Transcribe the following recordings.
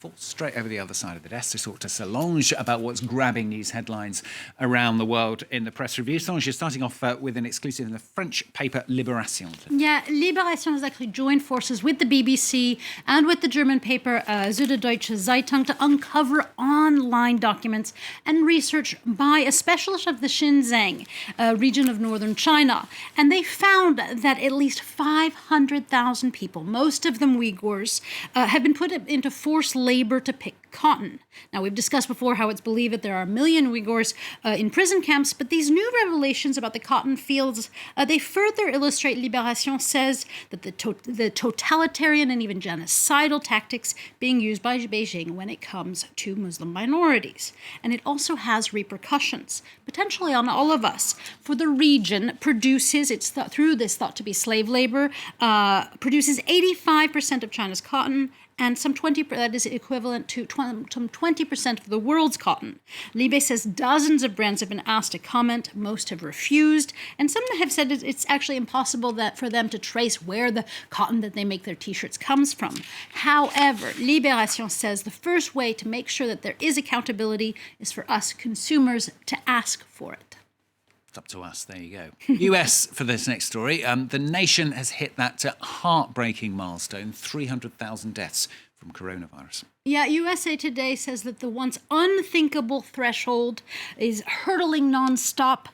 Fall straight over the other side of the desk to talk to Solange about what's grabbing news headlines around the world in the press review. Solange, you're starting off with an exclusive in the French paper Libération. Yeah, Libération has actually joined forces with the BBC and with the German paper Süddeutsche Zeitung to uncover online documents and research by a specialist of the Xinjiang region of northern China. And they found that at least 500,000 people, most of them Uighurs, have been put into forced labor to pick cotton. Now, we've discussed before how it's believed that there are 1 million Uighurs in prison camps, but these new revelations about the cotton fields, they further illustrate, Libération says, that the totalitarian and even genocidal tactics being used by Beijing when it comes to Muslim minorities. And it also has repercussions, potentially on all of us. For the region produces, through this thought to be slave labor, produces 85% of China's cotton, and some 20%, that is equivalent to some 20% of the world's cotton. Libé says dozens of brands have been asked to comment. Most have refused. And some have said it's actually impossible for them to trace where the cotton that they make their T-shirts comes from. However, Libération says the first way to make sure that there is accountability is for us consumers to ask for it. It's up to us. There you go. US for this next story. The nation has hit that heartbreaking milestone, 300,000 deaths from coronavirus. Yeah, USA Today says that the once unthinkable threshold is hurtling nonstop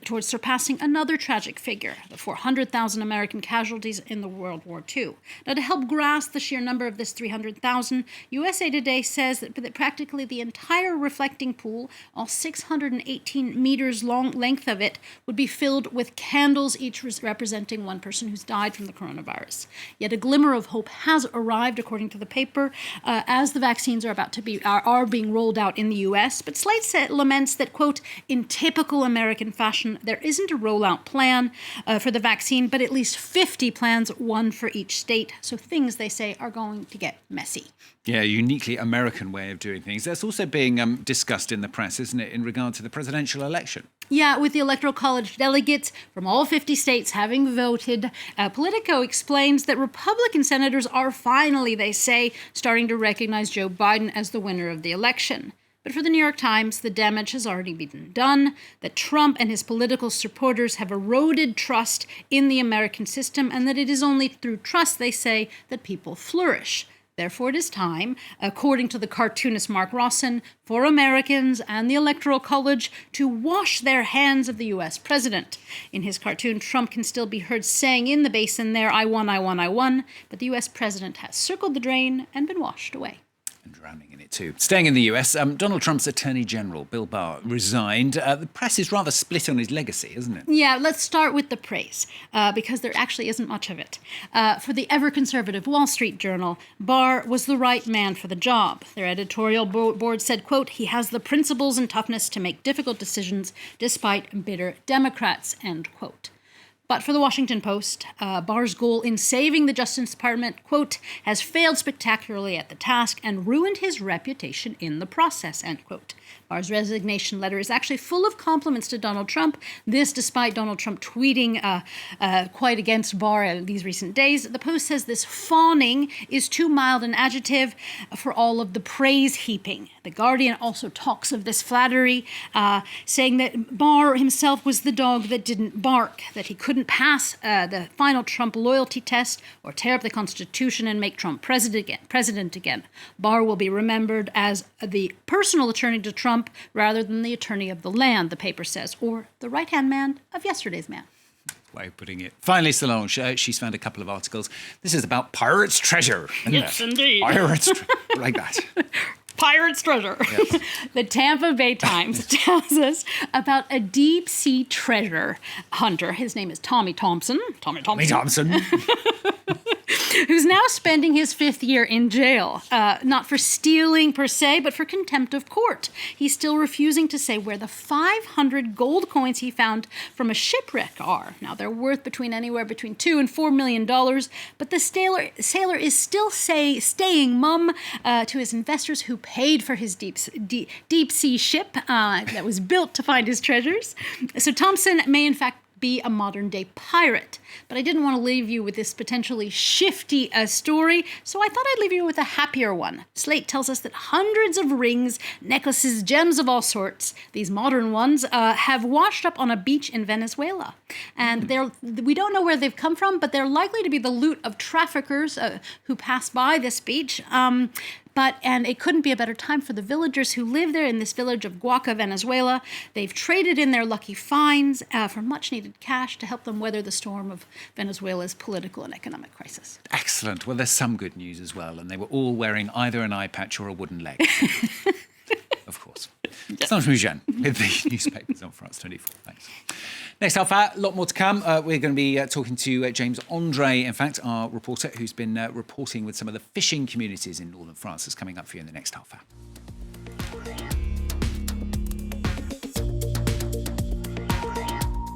towards surpassing another tragic figure, the 400,000 American casualties in the World War II. Now, to help grasp the sheer number of this 300,000, USA Today says that practically the entire reflecting pool, all 618 meters long length of it, would be filled with candles, each representing one person who's died from the coronavirus. Yet a glimmer of hope has arrived, according to the paper, as the vaccines are being rolled out in the U.S., but Slate laments that, quote, in typical American fashion, there isn't a rollout plan for the vaccine, but at least 50 plans, one for each state. So things, they say, are going to get messy. Yeah, a uniquely American way of doing things. That's also being discussed in the press, isn't it, in regard to the presidential election? Yeah, with the Electoral College delegates from all 50 states having voted, Politico explains that Republican senators are finally, they say, starting to recognize Joe Biden as the winner of the election. But for the New York Times, the damage has already been done, that Trump and his political supporters have eroded trust in the American system, and that it is only through trust, they say, that people flourish. Therefore, it is time, according to the cartoonist Mark Rawson, for Americans and the Electoral College to wash their hands of the U.S. president. In his cartoon, Trump can still be heard saying in the basin there, I won, I won, I won, but the U.S. president has circled the drain and been washed away. And drowning in it too. Staying in the US, Donald Trump's Attorney General, Bill Barr, resigned. The press is rather split on his legacy, isn't it? Yeah, let's start with the praise, because there actually isn't much of it. For the ever-conservative Wall Street Journal, Barr was the right man for the job. Their editorial board said, quote, he has the principles and toughness to make difficult decisions despite bitter Democrats, end quote. But for the Washington Post, Barr's goal in saving the Justice Department, quote, has failed spectacularly at the task and ruined his reputation in the process, end quote. Barr's resignation letter is actually full of compliments to Donald Trump, this despite Donald Trump tweeting quite against Barr in these recent days. The Post says this fawning is too mild an adjective for all of the praise heaping. The Guardian also talks of this flattery, saying that Barr himself was the dog that didn't bark, that he couldn't pass the final Trump loyalty test or tear up the Constitution and make Trump president again. Barr will be remembered as the personal attorney to Trump rather than the attorney of the land, the paper says, or the right-hand man of yesterday's man. Way of putting it. Finally, Solange, she's found a couple of articles. This is about Pirates' Treasure. Yes, indeed. Pirates' like that. Pirate's treasure. Yes. The Tampa Bay Times tells us about a deep-sea treasure hunter. His name is Tommy Thompson. Tommy Thompson. Who's now spending his 5th year in jail, not for stealing per se, but for contempt of court. He's still refusing to say where the 500 gold coins he found from a shipwreck are. Now, they're worth anywhere between $2 and $4 million, but the sailor is still staying mum to his investors who paid for his deep sea ship that was built to find his treasures. So Thompson may in fact be a modern day pirate. But I didn't want to leave you with this potentially shifty story, so I thought I'd leave you with a happier one. Slate tells us that hundreds of rings, necklaces, gems of all sorts, these modern ones, have washed up on a beach in Venezuela. And we don't know where they've come from, but they're likely to be the loot of traffickers who pass by this beach. And it couldn't be a better time for the villagers who live there in this village of Guaca, Venezuela. They've traded in their lucky finds for much needed cash to help them weather the storm of Venezuela's political and economic crisis. Excellent. Well, there's some good news as well. And they were all wearing either an eye patch or a wooden leg. Of course. Sandra Mougin with the newspapers on France 24. Thanks. Next half hour, a lot more to come. We're going to be talking to James Andre, in fact, our reporter who's been reporting with some of the fishing communities in northern France. That's coming up for you in the next half hour.